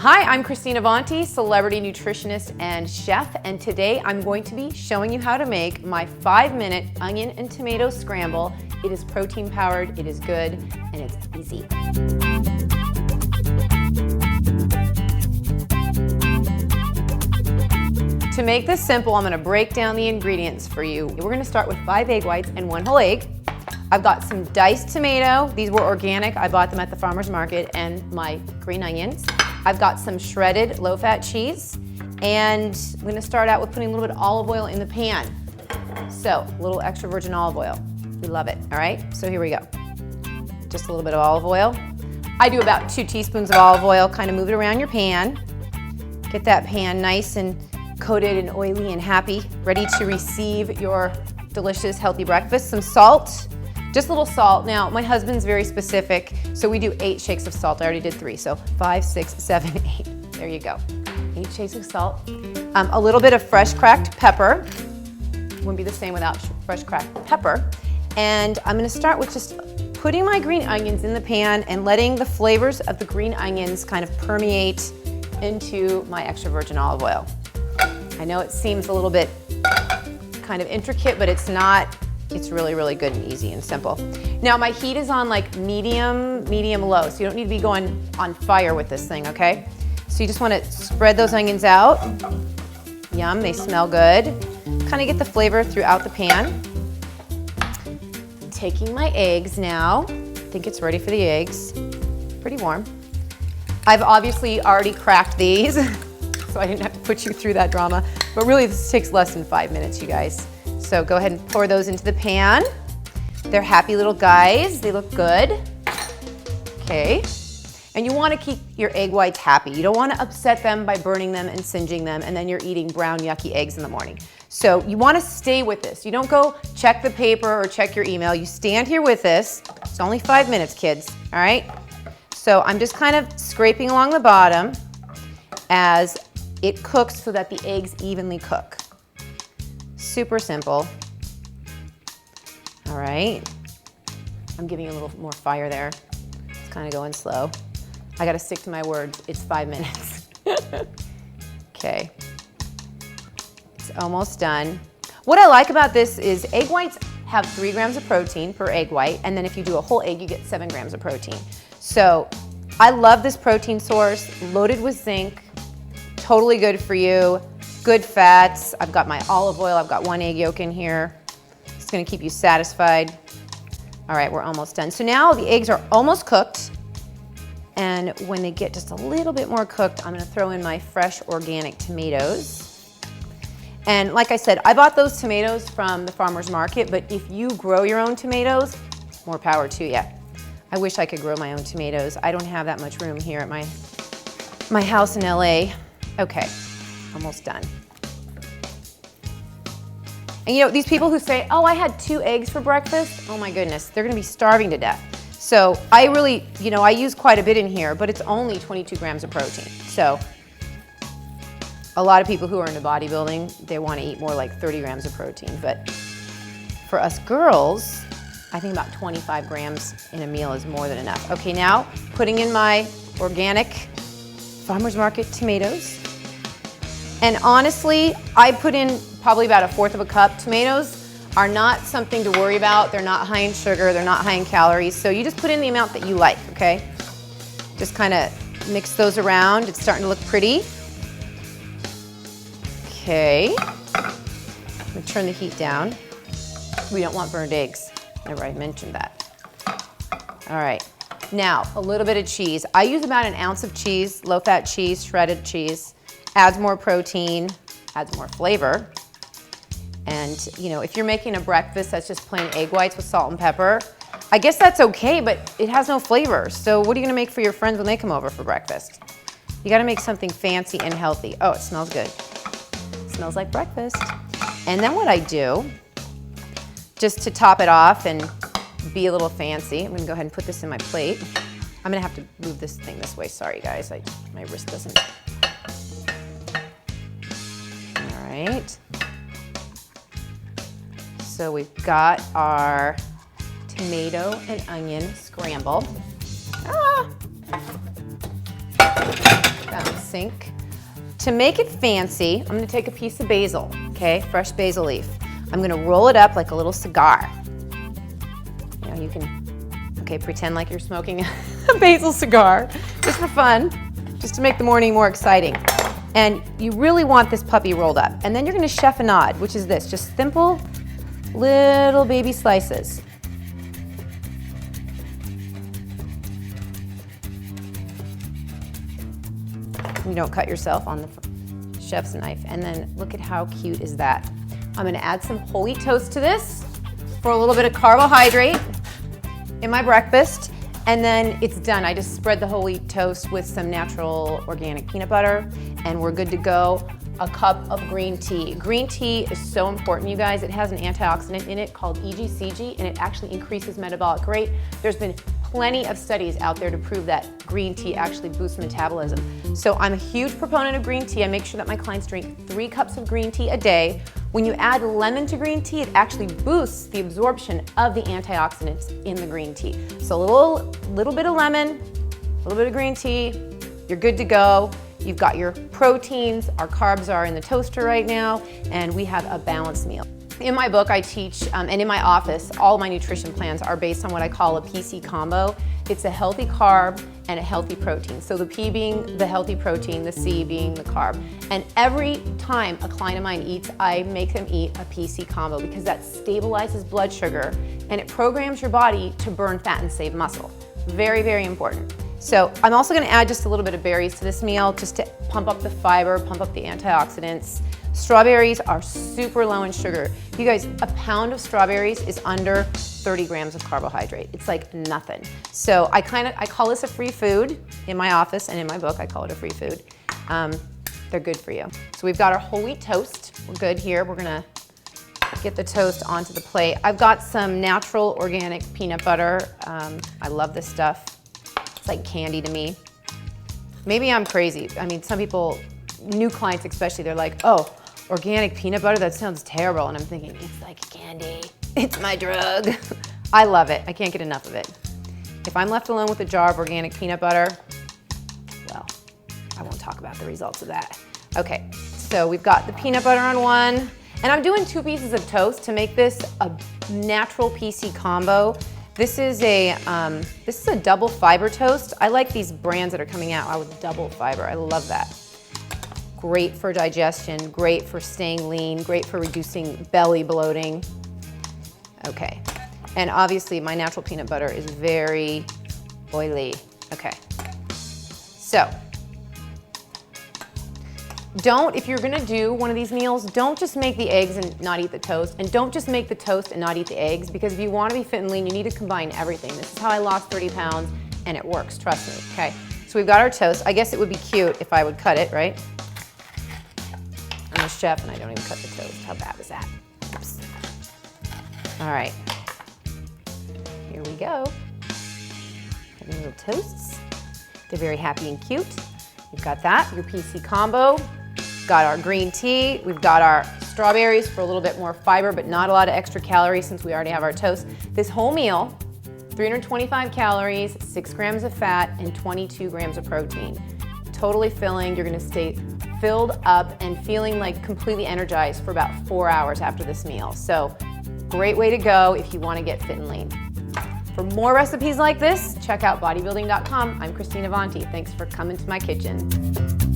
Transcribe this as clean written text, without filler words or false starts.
Hi, I'm Christine Avanti, celebrity nutritionist and chef, and today I'm going to be showing you how to make my 5-minute onion and tomato scramble. It is protein powered, it is good, and it's easy. To make this simple, I'm going to break down the ingredients for you. We're going to start with 5 egg whites and 1 whole egg. I've got some diced tomato. These were organic. I bought them at the farmer's market, and my green onions. I've got some shredded low-fat cheese, and I'm going to start out with putting a little bit of olive oil in the pan. So, a little extra virgin olive oil. We love it, all right? So here we go. Just a little bit of olive oil. I do about 2 teaspoons of olive oil. Kind of move it around your pan. Get that pan nice and coated and oily and happy, ready to receive your delicious, healthy breakfast. Some salt. Just a little salt. Now, my husband's very specific, so we do 8 shakes of salt. I already did 3, so 5, 6, 7, 8. There you go. 8 shakes of salt. A little bit of fresh cracked pepper. Wouldn't be the same without fresh cracked pepper. And I'm gonna start with just putting my green onions in the pan and letting the flavors of the green onions kind of permeate into my extra virgin olive oil. I know it seems a little bit kind of intricate, but it's not. It's really, really good and easy and simple. Now my heat is on like medium low, so you don't need to be going on fire with this thing, okay? So you just wanna spread those onions out. Yum, they smell good. Kind of get the flavor throughout the pan. Taking my eggs now. I think it's ready for the eggs. Pretty warm. I've obviously already cracked these, so I didn't have to put you through that drama. But really this takes less than 5 minutes, you guys. So go ahead and pour those into the pan. They're happy little guys. They look good. Okay. And you want to keep your egg whites happy. You don't want to upset them by burning them and singeing them, and then you're eating brown, yucky eggs in the morning. So you want to stay with this. You don't go check the paper or check your email. You stand here with this. It's only 5 minutes, kids. All right? So I'm just kind of scraping along the bottom as it cooks so that the eggs evenly cook. Super simple. All right. I'm giving you a little more fire there. It's kind of going slow. I got to stick to my words. It's 5 minutes. Okay. It's almost done. What I like about this is egg whites have 3 grams of protein per egg white, and then if you do a whole egg, you get 7 grams of protein. So I love this protein source, loaded with zinc, totally good for you. Good fats. I've got my olive oil. I've got 1 egg yolk in here. It's going to keep you satisfied. All right, we're almost done. So now the eggs are almost cooked. And when they get just a little bit more cooked, I'm going to throw in my fresh organic tomatoes. And like I said, I bought those tomatoes from the farmer's market, but if you grow your own tomatoes, more power to you. I wish I could grow my own tomatoes. I don't have that much room here at my house in LA. Okay. Almost done. And you know, these people who say, oh, I had 2 eggs for breakfast, oh my goodness, they're gonna be starving to death. So I really, you know, I use quite a bit in here, but it's only 22 grams of protein. So a lot of people who are into bodybuilding, they wanna eat more like 30 grams of protein. But for us girls, I think about 25 grams in a meal is more than enough. Okay, now putting in my organic farmer's market tomatoes. And honestly, I put in probably about 1/4 of a cup. Tomatoes are not something to worry about. They're not high in sugar, they're not high in calories. So you just put in the amount that you like, okay? Just kind of mix those around. It's starting to look pretty. Okay. I'm gonna turn the heat down. We don't want burned eggs. Remember I mentioned that. All right. Now, a little bit of cheese. I use about 1 ounce of cheese, low-fat cheese, shredded cheese. Adds more protein, adds more flavor. And you know, if you're making a breakfast that's just plain egg whites with salt and pepper, I guess that's okay, but it has no flavor. So what are you gonna make for your friends when they come over for breakfast? You gotta make something fancy and healthy. Oh, it smells good. It smells like breakfast. And then what I do, just to top it off and be a little fancy, I'm gonna go ahead and put this in my plate. I'm gonna have to move this thing this way. Sorry guys, my wrist doesn't. Right. So we've got our tomato and onion scramble. Ah! That was sink. To make it fancy, I'm gonna take a piece of basil, okay, fresh basil leaf. I'm gonna roll it up like a little cigar. You know, you can, okay, pretend like you're smoking a basil cigar, just for fun, just to make the morning more exciting. And you really want this puppy rolled up. And then you're gonna chiffonade, which is this, just simple little baby slices. You don't cut yourself on the chef's knife. And then look at how cute is that. I'm gonna add some whole wheat toast to this for a little bit of carbohydrate in my breakfast. And then it's done. I just spread the whole wheat toast with some natural organic peanut butter and we're good to go. A cup of green tea. Green tea is so important, you guys. It has an antioxidant in it called EGCG and it actually increases metabolic rate. There's been plenty of studies out there to prove that green tea actually boosts metabolism. So I'm a huge proponent of green tea. I make sure that my clients drink 3 cups of green tea a day. When you add lemon to green tea, it actually boosts the absorption of the antioxidants in the green tea. So a little bit of lemon, a little bit of green tea, you're good to go. You've got your proteins, our carbs are in the toaster right now, and we have a balanced meal. In my book, I teach, and in my office, all my nutrition plans are based on what I call a PC combo. It's a healthy carb and a healthy protein. So the P being the healthy protein, the C being the carb. And every time a client of mine eats, I make them eat a PC combo because that stabilizes blood sugar and it programs your body to burn fat and save muscle. Very, very important. So I'm also gonna add just a little bit of berries to this meal just to pump up the fiber, pump up the antioxidants. Strawberries are super low in sugar. You guys, a pound of strawberries is under 30 grams of carbohydrate. It's like nothing. So I call this a free food in my office and in my book, I call it a free food. They're good for you. So we've got our whole wheat toast. We're good here. We're gonna get the toast onto the plate. I've got some natural organic peanut butter. I love this stuff. It's like candy to me. Maybe I'm crazy. I mean, some people, new clients especially, they're like, oh, organic peanut butter, that sounds terrible. And I'm thinking, it's like candy. It's my drug. I love it. I can't get enough of it. If I'm left alone with a jar of organic peanut butter, well, I won't talk about the results of that. Okay, so we've got the peanut butter on one, and I'm doing 2 pieces of toast to make this a natural PC combo. This is a double fiber toast. I like these brands that are coming out with double fiber. I love that. Great for digestion, great for staying lean, great for reducing belly bloating. Okay, and obviously my natural peanut butter is very oily. Okay, so if you're gonna do one of these meals, don't just make the eggs and not eat the toast, and don't just make the toast and not eat the eggs, because if you wanna be fit and lean, you need to combine everything. This is how I lost 30 pounds, and it works, trust me, okay? So we've got our toast. I guess it would be cute if I would cut it, right? I'm a chef and I don't even cut the toast. How bad is that? Oops. All right, here we go. Having little toasts. They're very happy and cute. You've got that, your PC combo. We've got our green tea. We've got our strawberries for a little bit more fiber, but not a lot of extra calories since we already have our toast. This whole meal, 325 calories, 6 grams of fat, and 22 grams of protein. Totally filling. You're gonna stay filled up and feeling like completely energized for about 4 hours after this meal. So great way to go if you want to get fit and lean. For more recipes like this, check out bodybuilding.com. I'm Christine Avanti. Thanks for coming to my kitchen.